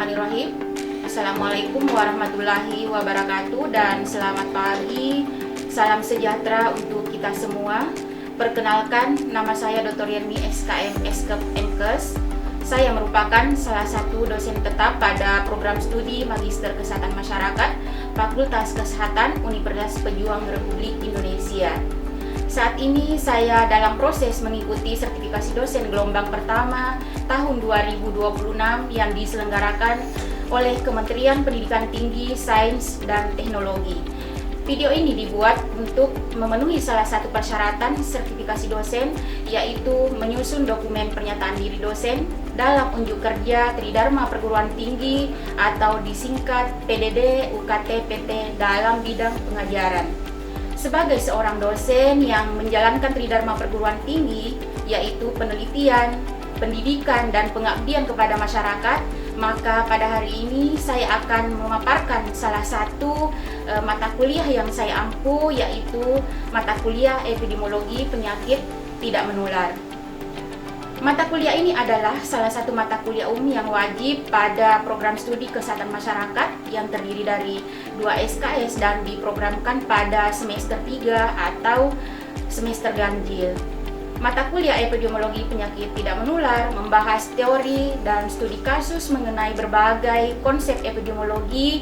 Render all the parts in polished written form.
Bismillahirrahmanirrahim. Assalamualaikum warahmatullahi wabarakatuh dan selamat pagi. Salam sejahtera untuk kita semua. Perkenalkan, nama saya Dr. Yermi SKM Eskep MKes. Saya merupakan salah satu dosen tetap pada program studi Magister Kesehatan Masyarakat Fakultas Kesehatan Universitas Pejuang Republik Indonesia. Saat ini saya dalam proses mengikuti sertifikasi dosen gelombang pertama tahun 2026 yang diselenggarakan oleh Kementerian Pendidikan Tinggi, Sains, dan Teknologi. Video ini dibuat untuk memenuhi salah satu persyaratan sertifikasi dosen, yaitu menyusun dokumen pernyataan diri dosen dalam unjuk kerja Tridharma Perguruan Tinggi atau disingkat PDD UKT PT dalam bidang pengajaran. Sebagai seorang dosen yang menjalankan Tridharma Perguruan Tinggi, yaitu penelitian, pendidikan, dan pengabdian kepada masyarakat, maka pada hari ini saya akan memaparkan salah satu mata kuliah yang saya ampu, yaitu mata kuliah Epidemiologi Penyakit Tidak Menular. Mata kuliah ini adalah salah satu mata kuliah umum yang wajib pada program studi kesehatan masyarakat yang terdiri dari 2 SKS dan diprogramkan pada semester 3 atau semester ganjil. Mata kuliah Epidemiologi Penyakit Tidak Menular membahas teori dan studi kasus mengenai berbagai konsep epidemiologi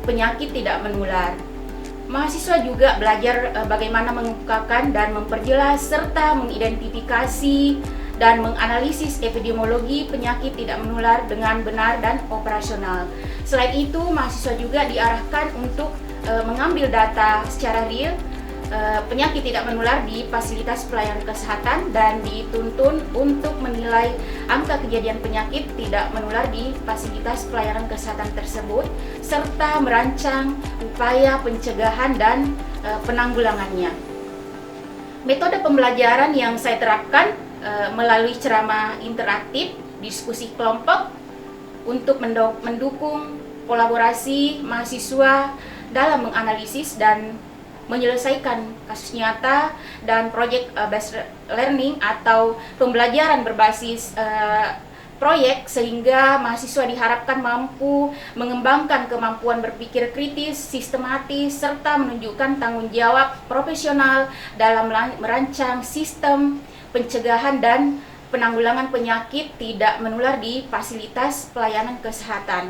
penyakit tidak menular. Mahasiswa juga belajar bagaimana mengemukakan dan memperjelas serta mengidentifikasi dan menganalisis epidemiologi penyakit tidak menular dengan benar dan operasional. Selain itu, mahasiswa juga diarahkan untuk mengambil data secara real penyakit tidak menular di fasilitas pelayanan kesehatan dan dituntun untuk menilai angka kejadian penyakit tidak menular di fasilitas pelayanan kesehatan tersebut serta merancang upaya pencegahan dan penanggulangannya. Metode pembelajaran yang saya terapkan melalui ceramah interaktif, diskusi kelompok untuk mendukung kolaborasi mahasiswa dalam menganalisis dan menyelesaikan kasus nyata dan project based learning atau pembelajaran berbasis proyek, sehingga mahasiswa diharapkan mampu mengembangkan kemampuan berpikir kritis, sistematis, serta menunjukkan tanggung jawab profesional dalam merancang sistem pencegahan dan penanggulangan penyakit tidak menular di fasilitas pelayanan kesehatan.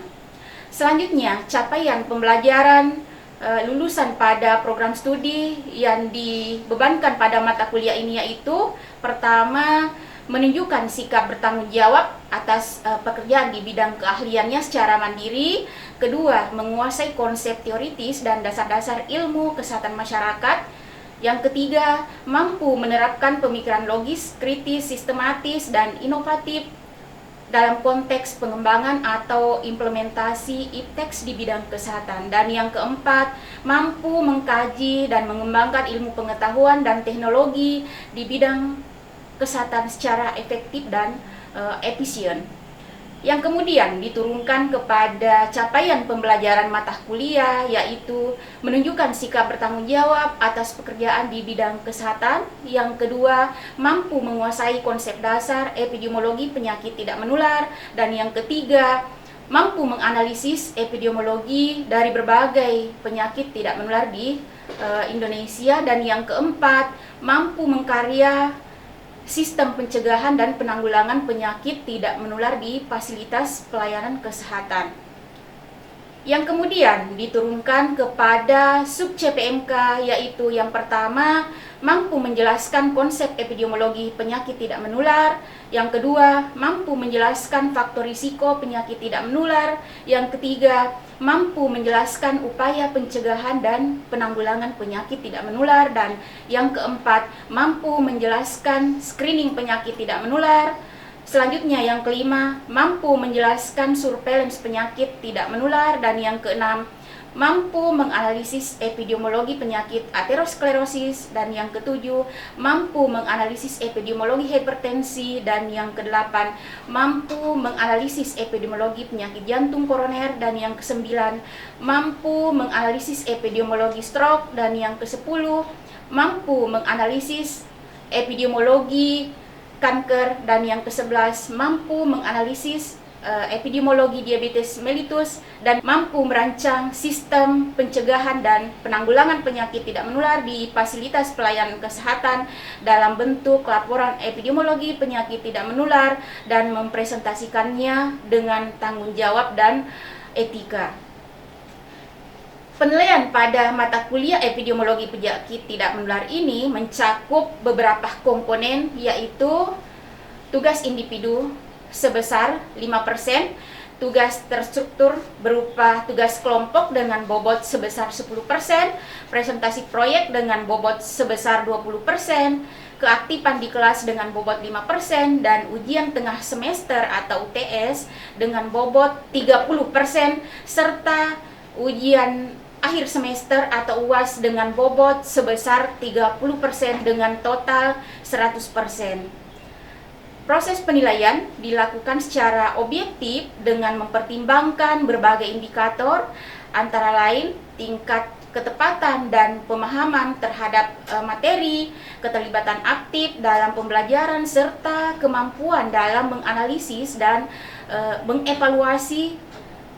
Selanjutnya, capaian pembelajaran lulusan pada program studi yang dibebankan pada mata kuliah ini yaitu: pertama, menunjukkan sikap bertanggung jawab atas pekerjaan di bidang keahliannya secara mandiri. Kedua, menguasai konsep teoritis dan dasar-dasar ilmu kesehatan masyarakat. Yang ketiga, mampu menerapkan pemikiran logis, kritis, sistematis, dan inovatif dalam konteks pengembangan atau implementasi IPTEX di bidang kesehatan. Dan yang keempat, mampu mengkaji dan mengembangkan ilmu pengetahuan dan teknologi di bidang kesehatan secara efektif dan efisien. Yang kemudian diturunkan kepada capaian pembelajaran mata kuliah, yaitu menunjukkan sikap bertanggung jawab atas pekerjaan di bidang kesehatan. Yang kedua, mampu menguasai konsep dasar epidemiologi penyakit tidak menular. Dan yang ketiga, mampu menganalisis epidemiologi dari berbagai penyakit tidak menular di Indonesia. Dan yang keempat, mampu mengkarya sistem pencegahan dan penanggulangan penyakit tidak menular di fasilitas pelayanan kesehatan. Yang kemudian diturunkan kepada sub CPMK, yaitu yang pertama, mampu menjelaskan konsep epidemiologi penyakit tidak menular. Yang kedua, mampu menjelaskan faktor risiko penyakit tidak menular. Yang ketiga, mampu menjelaskan upaya pencegahan dan penanggulangan penyakit tidak menular. Dan yang keempat, mampu menjelaskan screening penyakit tidak menular. Selanjutnya yang kelima, mampu menjelaskan surveillance penyakit tidak menular. Dan yang keenam, mampu menganalisis epidemiologi penyakit aterosklerosis. Dan yang ketujuh, mampu menganalisis epidemiologi hipertensi. Dan yang kedelapan, mampu menganalisis epidemiologi penyakit jantung koroner. Dan yang kesembilan, mampu menganalisis epidemiologi stroke. Dan yang kesepuluh, mampu menganalisis epidemiologi kanker. Dan yang ke-11, mampu menganalisis epidemiologi diabetes mellitus dan mampu merancang sistem pencegahan dan penanggulangan penyakit tidak menular di fasilitas pelayanan kesehatan dalam bentuk laporan epidemiologi penyakit tidak menular dan mempresentasikannya dengan tanggung jawab dan etika. Penilaian pada mata kuliah epidemiologi penyakit tidak menular ini mencakup beberapa komponen, yaitu tugas individu sebesar 5%, tugas terstruktur berupa tugas kelompok dengan bobot sebesar 10%, presentasi proyek dengan bobot sebesar 20%, keaktifan di kelas dengan bobot 5%, dan ujian tengah semester atau UTS dengan bobot 30%, serta ujian akhir semester atau UAS dengan bobot sebesar 30% dengan total 100%. Proses penilaian dilakukan secara objektif dengan mempertimbangkan berbagai indikator, antara lain tingkat ketepatan dan pemahaman terhadap materi, keterlibatan aktif dalam pembelajaran, serta kemampuan dalam menganalisis dan mengevaluasi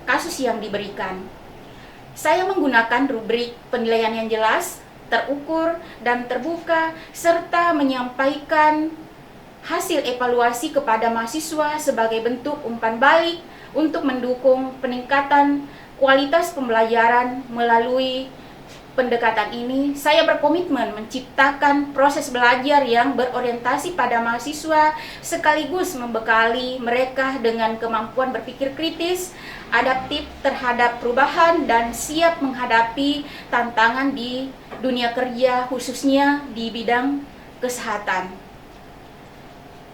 kasus yang diberikan. Saya menggunakan rubrik penilaian yang jelas, terukur, dan terbuka, serta menyampaikan hasil evaluasi kepada mahasiswa sebagai bentuk umpan balik untuk mendukung peningkatan kualitas pembelajaran. Melalui pendekatan ini, saya berkomitmen menciptakan proses belajar yang berorientasi pada mahasiswa sekaligus membekali mereka dengan kemampuan berpikir kritis, adaptif terhadap perubahan, dan siap menghadapi tantangan di dunia kerja, khususnya di bidang kesehatan.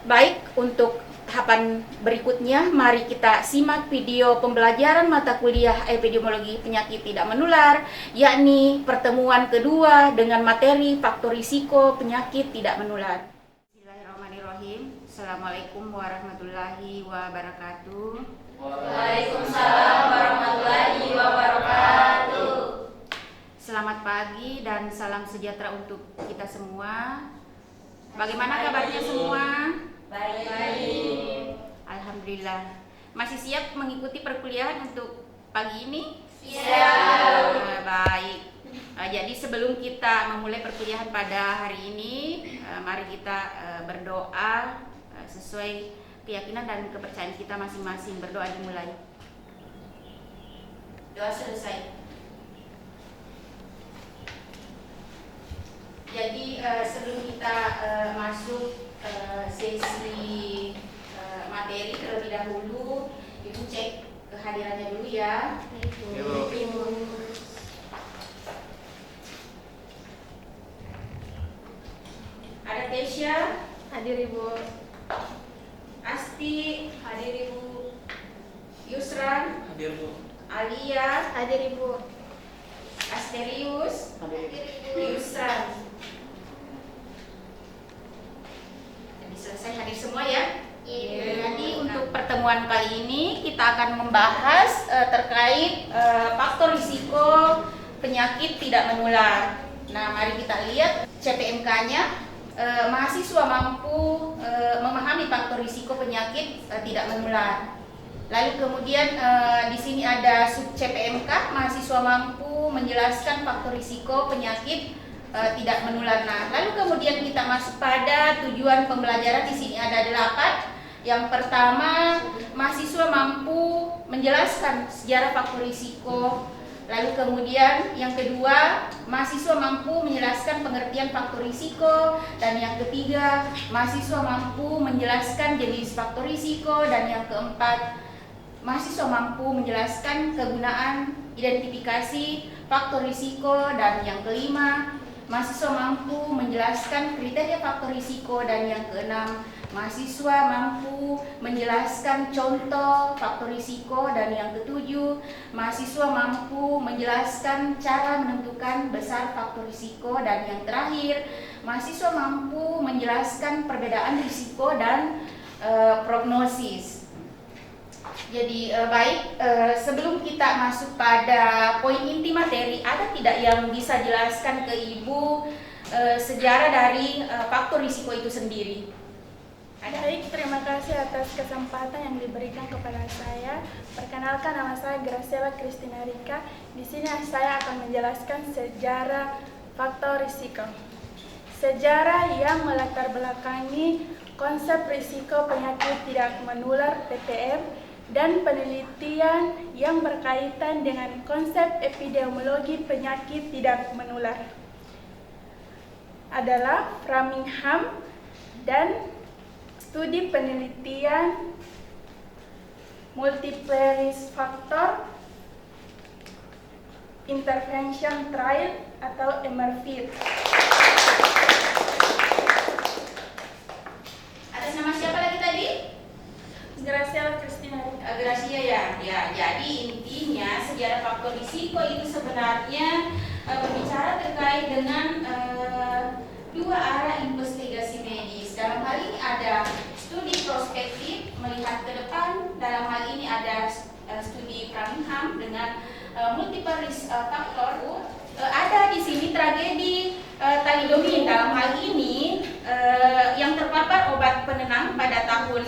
Baik, untuk tahapan berikutnya, mari kita simak video pembelajaran mata kuliah epidemiologi penyakit tidak menular, yakni pertemuan kedua dengan materi faktor risiko penyakit tidak menular. Bismillahirrahmanirrahim. Assalamualaikum warahmatullahi wabarakatuh. Waalaikumsalam warahmatullahi wabarakatuh. Selamat pagi dan salam sejahtera untuk kita semua. Bagaimana kabarnya semua? Baik. Alhamdulillah. Masih siap mengikuti perkuliahan untuk pagi ini? Siap. Baik. Jadi sebelum kita memulai perkuliahan pada hari ini, mari kita berdoa sesuai keyakinan dan kepercayaan kita masing-masing. Berdoa dimulai. Doa selesai. Jadi sebelum kita masuk sesi materi terlebih dahulu, Ibu cek kehadirannya dulu ya. Ibu. Ada Tesya, Hadir Ibu. Asti, Hadir Ibu. Yusran, Hadir Bu. Alia, Hadir Ibu. Asterius, Hadir. Yusran. Jadi selesai hadir semua ya. Jadi untuk pertemuan kali ini kita akan membahas terkait faktor risiko penyakit tidak menular. Nah, mari kita lihat CPMK-nya. Mahasiswa mampu memahami faktor risiko penyakit tidak menular. Lalu kemudian di sini ada sub CPMK, mahasiswa mampu menjelaskan faktor risiko penyakit tidak menular. Nah, lalu kemudian kita masuk pada tujuan pembelajaran. Di sini ada 8. Yang pertama, mahasiswa mampu menjelaskan sejarah faktor risiko. Lalu kemudian yang kedua, mahasiswa mampu menjelaskan pengertian faktor risiko. Dan yang ketiga, mahasiswa mampu menjelaskan jenis faktor risiko. Dan yang keempat, mahasiswa mampu menjelaskan kegunaan identifikasi faktor risiko. Dan yang kelima, mahasiswa mampu menjelaskan kriteria faktor risiko. Dan yang keenam, mahasiswa mampu menjelaskan contoh faktor risiko. Dan yang ketujuh, mahasiswa mampu menjelaskan cara menentukan besar faktor risiko. Dan yang terakhir, mahasiswa mampu menjelaskan perbedaan risiko dan prognosis. Jadi baik, sebelum kita masuk pada poin inti materi, ada tidak yang bisa jelaskan ke Ibu sejarah dari faktor risiko itu sendiri? Baik, terima kasih atas kesempatan yang diberikan kepada saya. Perkenalkan, nama saya Graciela Christina Rika. Di sini saya akan menjelaskan sejarah faktor risiko. Sejarah yang melatar belakangi konsep risiko penyakit tidak menular (PTM) dan penelitian yang berkaitan dengan konsep epidemiologi penyakit tidak menular adalah Framingham dan studi penelitian multiple risk factor intervention trial atau MRFIT. Atas nama siapa lagi tadi? Graciela Christina Rika. Gracia ya. Jadi intinya sejarah faktor risiko itu sebenarnya berbicara terkait dengan dua arah investigasi medis. Dalam hal ini ada studi prospektif melihat ke depan. Dalam hal ini ada studi Framingham dengan multiple risk factor. Ada di sini tragedi thalidomid. Dalam hal ini yang terpapar obat penenang pada tahun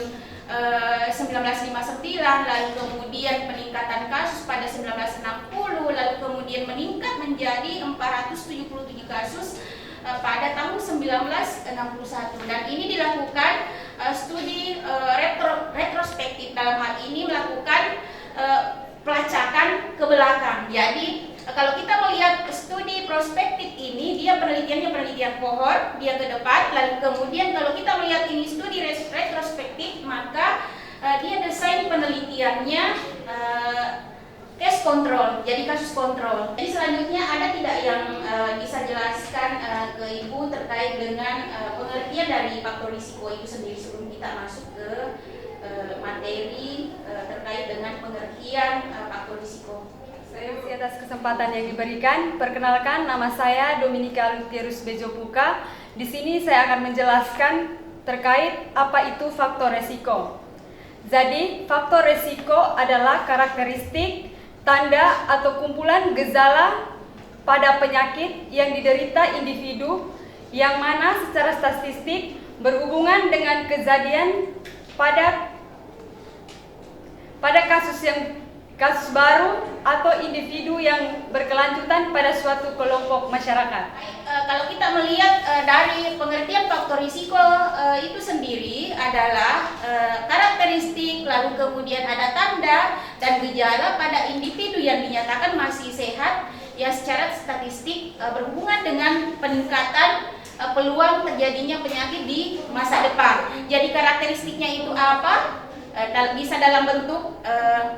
1959, lalu kemudian peningkatan kasus pada 1960, lalu kemudian meningkat menjadi 477 kasus pada tahun 1961, dan ini dilakukan studi retrospektif. Dalam hal ini melakukan pelacakan ke belakang. Jadi kalau kita melihat studi prospektif ini, dia penelitian kohort, dia ke depan, lalu kemudian kalau kita melihat ini studi retrospektif, maka dia desain penelitiannya case control, jadi kasus kontrol. Jadi selanjutnya ada tidak yang bisa jelaskan ke Ibu terkait dengan pengertian dari faktor risiko itu sendiri sebelum kita masuk ke materi terkait dengan pengertian faktor risiko. Terima kasih atas kesempatan yang diberikan. Perkenalkan, nama saya Dominika Lutierus Bejopuka. Di sini saya akan menjelaskan terkait apa itu faktor resiko. Jadi, faktor resiko adalah karakteristik, tanda atau kumpulan gejala pada penyakit yang diderita individu yang mana secara statistik berhubungan dengan kejadian pada kasus baru atau individu yang berkelanjutan pada suatu kelompok masyarakat. Kalau kita melihat dari pengertian faktor risiko itu sendiri adalah karakteristik, lalu kemudian ada tanda dan gejala pada individu yang dinyatakan masih sehat yang secara statistik berhubungan dengan peningkatan peluang terjadinya penyakit di masa depan. Jadi karakteristiknya itu apa? Bisa dalam bentuk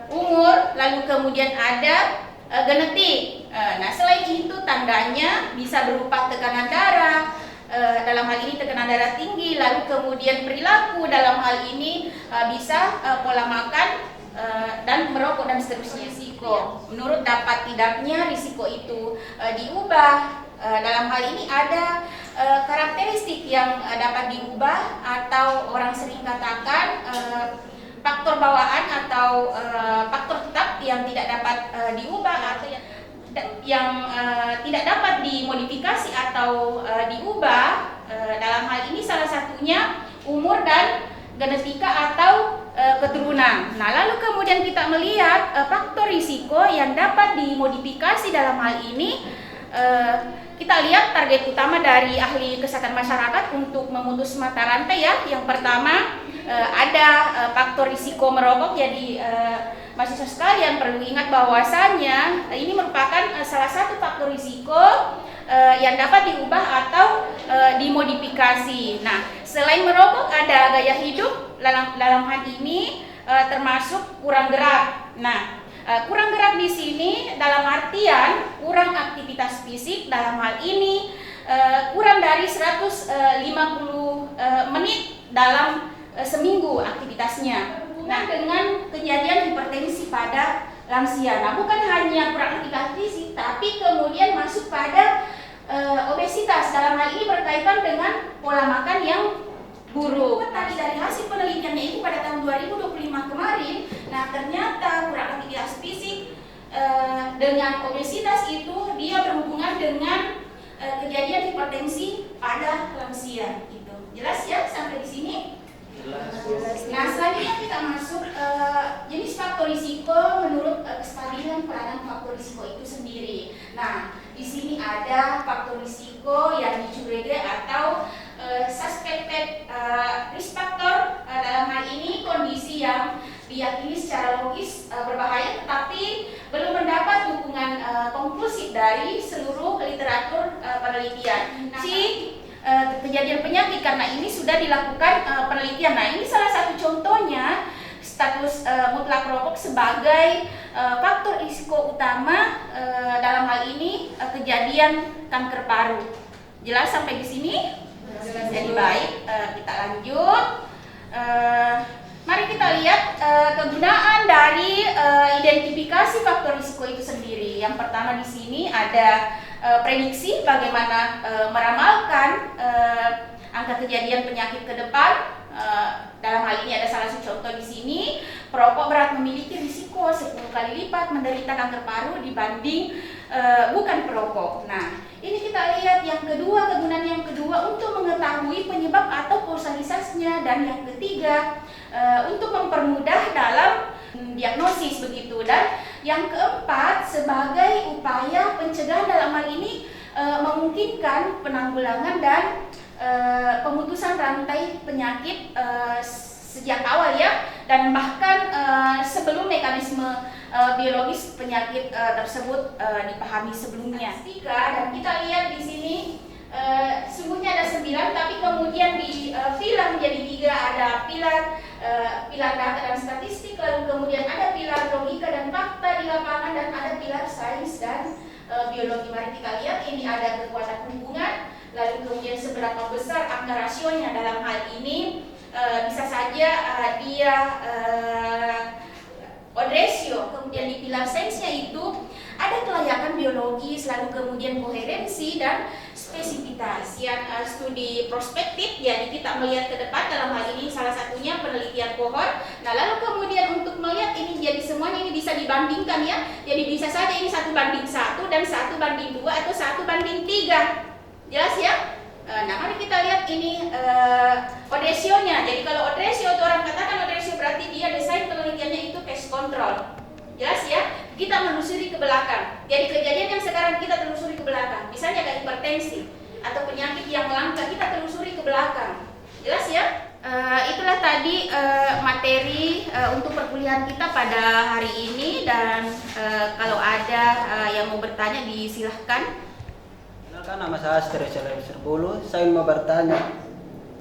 umur, lalu kemudian ada genetik. Nah, selain itu tandanya bisa berupa tekanan darah, dalam hal ini tekanan darah tinggi, lalu kemudian perilaku, dalam hal ini bisa pola makan dan merokok dan seterusnya. Risiko, menurut dapat tidaknya risiko itu diubah. Dalam hal ini ada karakteristik yang dapat diubah atau orang sering katakan faktor bawaan atau faktor tetap yang tidak dapat diubah atau yang tidak dapat dimodifikasi atau diubah. Dalam hal ini salah satunya umur dan genetika atau keturunan. Nah, lalu kemudian kita melihat faktor risiko yang dapat dimodifikasi. Dalam hal ini kita lihat target utama dari ahli kesehatan masyarakat untuk memutus mata rantai ya. Yang pertama ada faktor risiko merokok. Jadi mahasiswa sekalian perlu ingat bahwasannya ini merupakan salah satu faktor risiko yang dapat diubah atau dimodifikasi. Nah, selain merokok ada gaya hidup. Dalam hal ini termasuk kurang gerak. Nah, kurang gerak di sini dalam artian kurang aktivitas fisik. Dalam hal ini kurang dari 150 menit dalam seminggu aktivitasnya. Nah, dengan kejadian hipertensi pada lansia. Nah, bukan hanya kurang aktivitas fisik, tapi kemudian masuk pada obesitas. Dalam hal ini berkaitan dengan pola makan yang buruk. Tadi dari hasil penelitiannya itu pada tahun 2025 kemarin, nah ternyata kurang aktivitas fisik dengan obesitas itu dia berhubungan dengan kejadian hipertensi pada lansia. Gitu. Jelas ya sampai di sini? variasi kejadian penyakit, karena ini sudah dilakukan penelitian. Nah, ini salah satu contohnya status mutlak rokok sebagai faktor risiko utama dalam hal ini kejadian kanker paru. Jelas sampai di sini? Jadi baik, kita lanjut. Mari kita lihat kegunaan dari identifikasi faktor risiko itu sendiri. Yang pertama di sini ada prediksi bagaimana meramalkan angka kejadian penyakit ke depan. Dalam hal ini ada salah satu contoh di sini, perokok berat memiliki risiko 10 kali lipat menderita kanker paru dibanding bukan perokok. Nah, ini kita lihat yang kedua, kegunaan yang kedua untuk mengetahui penyebab atau kausalitasnya, dan yang ketiga untuk mempermudah dalam diagnosis begitu, dan yang keempat sebagai upaya pencegahan dalam hal ini memungkinkan penanggulangan dan pemutusan rantai penyakit sejak awal ya, dan bahkan sebelum mekanisme biologis penyakit tersebut dipahami sebelumnya. Dan kita lihat di sini sungguhnya ada 9, tapi kemudian pilar menjadi 3. Ada pilar data dan statistik, lalu kemudian ada pilar logika dan fakta di lapangan, dan ada pilar sains dan biologi. Mari kita lihat, ini ada kekuatan hubungan, lalu kemudian seberapa besar angka rasionya. Dalam hal ini bisa saja dia odd ratio. Kemudian di pilar sainsnya itu ada kelayakan biologis, lalu kemudian koherensi dan spesifitas. Yang studi prospektif, jadi kita melihat ke depan, dalam hal ini salah satunya penelitian kohort. Nah, lalu kemudian untuk melihat ini, jadi semuanya ini bisa dibandingkan ya. Jadi bisa saja ini 1 banding 1 dan 1 banding 2 atau 1 banding 3. Jelas ya? Nah, mari kita lihat ini odd ratio-nya. Jadi kalau odd ratio itu orang katakan odd ratio berarti dia desain penelitiannya itu case control. Jelas ya? Kita menelusuri ke belakang. Jadi kejadian yang sekarang kita telusuri ke belakang. Misalnya kayak hipertensi atau penyakit yang langka, kita telusuri ke belakang. Jelas ya? Itulah tadi materi untuk perkuliahan kita pada hari ini, dan kalau ada yang mau bertanya disilahkan. Nama saya Astri Serbulu. Saya mau bertanya,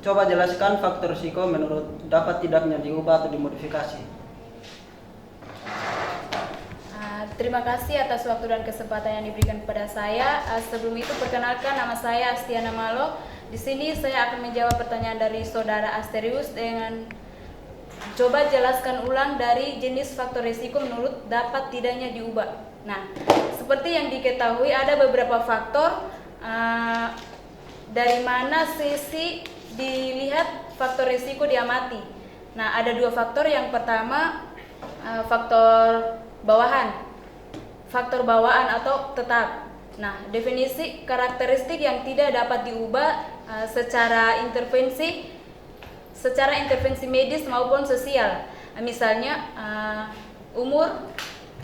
coba jelaskan faktor risiko menurut dapat tidaknya diubah atau dimodifikasi. Terima kasih atas waktu dan kesempatan yang diberikan kepada saya. Sebelum itu perkenalkan, nama saya Astiana Malo. Di sini saya akan menjawab pertanyaan dari saudara Asterius dengan coba jelaskan ulang dari jenis faktor risiko menurut dapat tidaknya diubah. Nah, seperti yang diketahui ada beberapa faktor dari mana sisi dilihat faktor risiko diamati. Nah, ada 2 faktor. Yang pertama faktor bawaan atau tetap. Nah, definisi karakteristik yang tidak dapat diubah secara intervensi medis maupun sosial. Misalnya umur,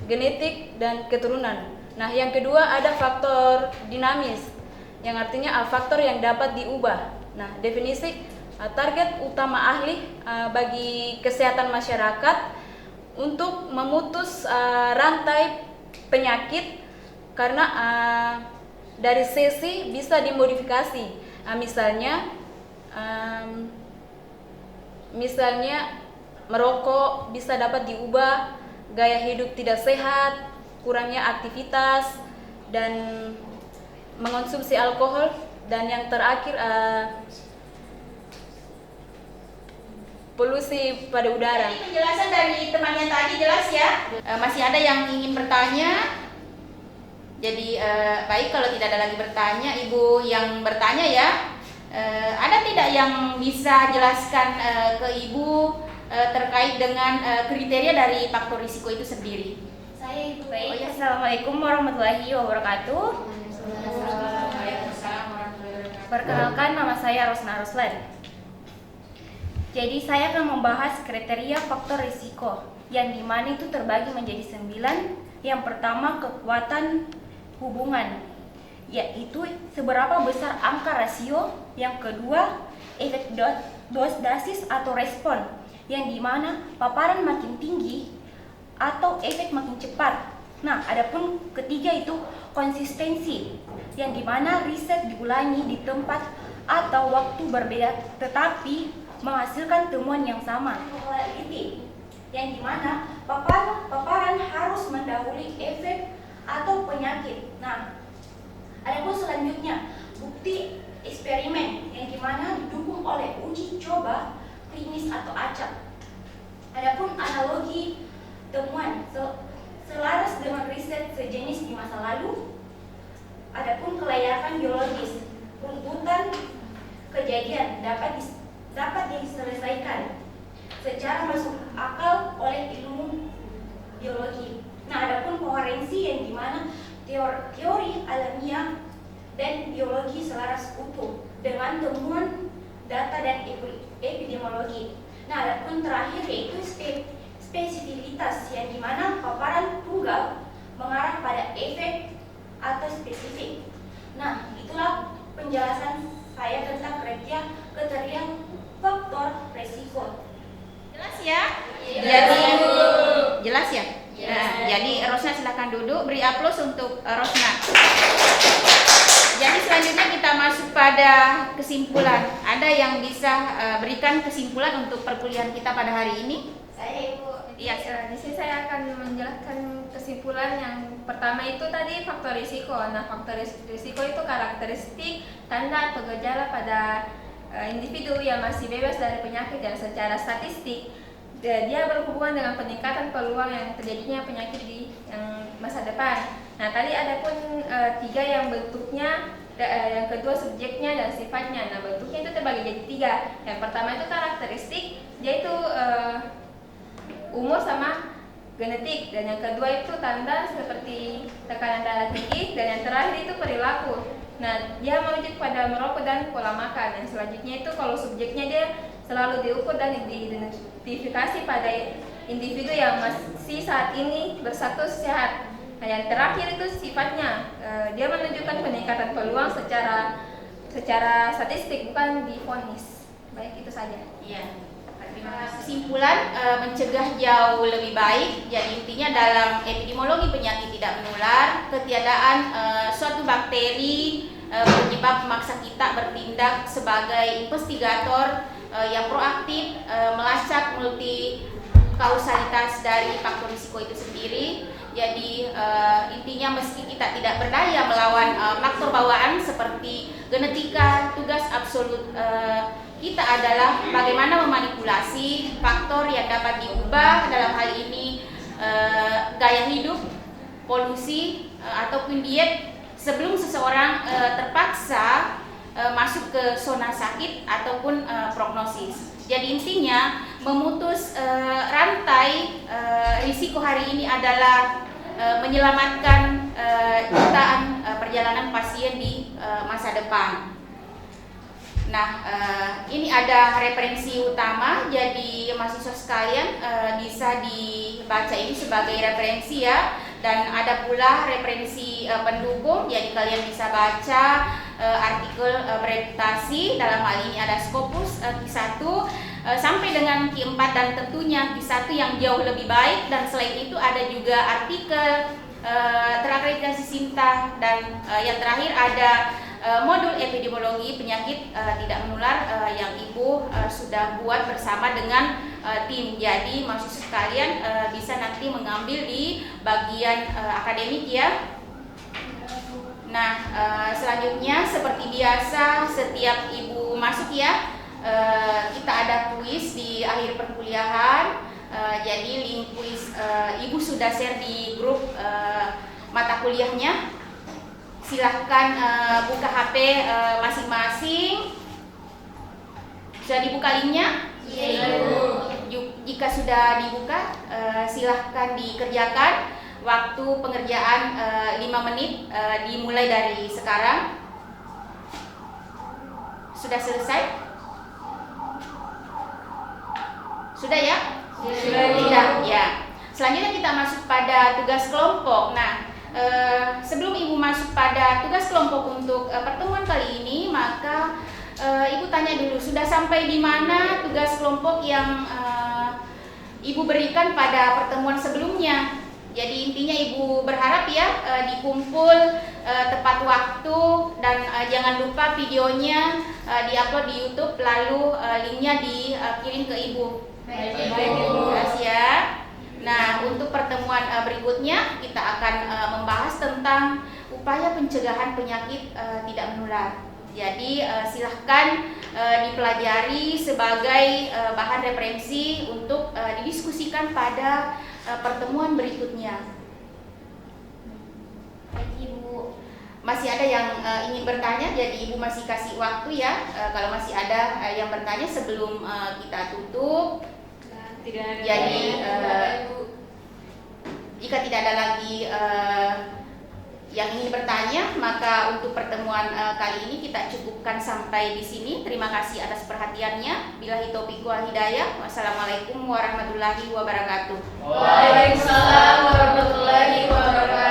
genetik, dan keturunan. Nah, yang kedua ada faktor dinamis, yang artinya faktor yang dapat diubah. Nah, definisi target utama ahli bagi kesehatan masyarakat untuk memutus rantai penyakit karena dari sisi bisa dimodifikasi. Misalnya merokok bisa dapat diubah, gaya hidup tidak sehat, kurangnya aktivitas, dan mengonsumsi alkohol, dan yang terakhir polusi pada udara. Jadi penjelasan dari temannya tadi jelas ya. Masih ada yang ingin bertanya? Jadi baik, kalau tidak ada lagi bertanya, Ibu yang bertanya ya, ada tidak yang bisa jelaskan ke Ibu terkait dengan kriteria dari faktor risiko itu sendiri? Saya Ibu. Baik, Assalamualaikum warahmatullahi wabarakatuh. Perkenalkan, nama saya Rosna Ruslan. Jadi saya akan membahas kriteria faktor risiko, yang dimana itu terbagi menjadi 9. Yang pertama, kekuatan hubungan, yaitu seberapa besar angka rasio. Yang kedua, efek dosis atau respon, yang dimana paparan makin tinggi atau efek makin cepat. Nah, adapun ketiga itu konsistensi, yang dimana riset diulangi di tempat atau waktu berbeda tetapi menghasilkan temuan yang sama. Probability, yang dimana paparan harus mendahului efek atau penyakit. Nah, adapun selanjutnya bukti eksperimen, yang dimana didukung oleh uji coba klinis atau acak. Adapun analogi temuan selaras dengan riset sejenis di masa lalu. Adapun kelayakan biologis, runtutan kejadian dapat diselesaikan secara masuk akal oleh ilmu biologi. Nah, adapun koherensi, yang dimana teori alamiah dan biologi selaras utuh dengan temuan data dan epidemiologi. Nah, adapun terakhir yaitu spesifitas, yang dimana paparan tunggal mengarah pada efek atau spesifik. Nah, itulah penjelasan saya tentang kriteria faktor resiko. Jelas ya? Jadi Jelas ya? Nah, jadi Rosna silakan duduk, beri aplaus untuk Rosna. Jadi selanjutnya kita masuk pada kesimpulan. Ada yang bisa berikan kesimpulan untuk perkuliahan kita pada hari ini? saya Ibu. Iya. Di sini saya akan menjelaskan kesimpulan yang pertama itu tadi faktor risiko. Nah, faktor risiko itu karakteristik, tanda atau gejala pada individu yang masih bebas dari penyakit, dan secara statistik dia berhubungan dengan peningkatan peluang yang terjadinya penyakit di masa depan. Nah, tadi ada pun 3 yang bentuknya, yang kedua subjeknya dan sifatnya. Nah, bentuknya itu terbagi jadi 3. Yang pertama itu karakteristik, yaitu umur sama genetik, dan yang kedua itu tanda seperti tekanan darah tinggi, dan yang terakhir itu perilaku. Nah, dia merujuk pada merokok dan pola makan. Yang selanjutnya itu kalau subjeknya dia selalu diukur dan diidentifikasi pada individu yang masih saat ini berstatus sehat. Nah, yang terakhir itu sifatnya, dia menunjukkan peningkatan peluang secara statistik, bukan divonis. Baik, itu saja. Iya. Kesimpulan mencegah jauh lebih baik. Jadi intinya dalam epidemiologi penyakit tidak menular, ketiadaan suatu bakteri penyebab memaksa kita bertindak sebagai investigator yang proaktif, melacak multi kausalitas dari faktor risiko itu sendiri. Jadi intinya meski kita tidak berdaya melawan faktor bawaan seperti genetika, tugas absolut kita adalah bagaimana memanipulasi faktor yang dapat diubah, dalam hal ini gaya hidup, polusi, ataupun diet sebelum seseorang terpaksa masuk ke zona sakit ataupun prognosis. Jadi intinya memutus rantai risiko hari ini adalah menyelamatkan jutaan perjalanan pasien di masa depan. Nah, ini ada referensi utama, jadi mahasiswa sekalian bisa dibaca ini sebagai referensi ya, dan ada pula referensi pendukung, jadi kalian bisa baca artikel bereputasi, dalam hal ini ada Scopus Q1 sampai dengan Q4, dan tentunya Q1 yang jauh lebih baik, dan selain itu ada juga artikel terakreditasi SINTA, dan yang terakhir ada modul epidemiologi penyakit tidak menular yang Ibu sudah buat bersama dengan tim. Jadi mahasiswa sekalian bisa nanti mengambil di bagian akademik ya. Nah, selanjutnya seperti biasa setiap Ibu masuk ya, kita ada kuis di akhir perkuliahan. Jadi link kuis Ibu sudah share di grup mata kuliahnya. Silahkan buka HP masing-masing. Sudah dibuka linknya? Iya. Jika sudah dibuka, silahkan dikerjakan. Waktu pengerjaan 5 menit dimulai dari sekarang. Sudah selesai? Sudah ya? Sudah. Ya. Selanjutnya kita masuk pada tugas kelompok. Nah, sebelum Ibu masuk pada tugas kelompok untuk pertemuan kali ini, maka Ibu tanya dulu, sudah sampai di mana tugas kelompok yang Ibu berikan pada pertemuan sebelumnya? Jadi intinya Ibu berharap ya dikumpul tepat waktu dan jangan lupa videonya diupload di YouTube lalu linknya dikirim ke Ibu. Terima kasih ya. Nah, untuk pertemuan berikutnya kita akan membahas tentang upaya pencegahan penyakit tidak menular. Jadi silahkan dipelajari sebagai bahan referensi untuk didiskusikan pada pertemuan berikutnya. Baik Ibu, masih ada yang ingin bertanya, jadi Ibu masih kasih waktu ya. Kalau masih ada yang bertanya sebelum kita tutup. Tidak ada. Jadi jika tidak ada lagi yang ingin bertanya, maka untuk pertemuan kali ini kita cukupkan sampai di sini. Terima kasih atas perhatiannya. Billahi taufiq wal hidayah. Wassalamualaikum warahmatullahi wabarakatuh. Waalaikumsalam warahmatullahi wabarakatuh.